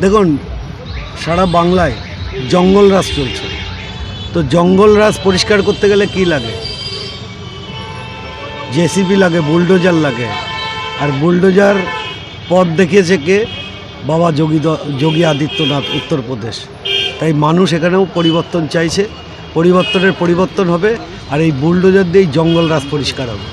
দেখুন, সারা বাংলায় জঙ্গল রাজ চলছে। তো জঙ্গল রাজ পরিষ্কার করতে গেলে কি লাগে? জেসিবি লাগে, বুলডোজার লাগে। আর বুলডোজার পথ দেখিয়েছে কে? বাবা যোগী আদিত্যনাথ, উত্তরপ্রদেশ। তাই মানুষ এখানেও পরিবর্তন চাইছে। পরিবর্তনের পরিবর্তন হবে, আর এই বুলডোজার দিয়েই জঙ্গল রাজ পরিষ্কার হবে।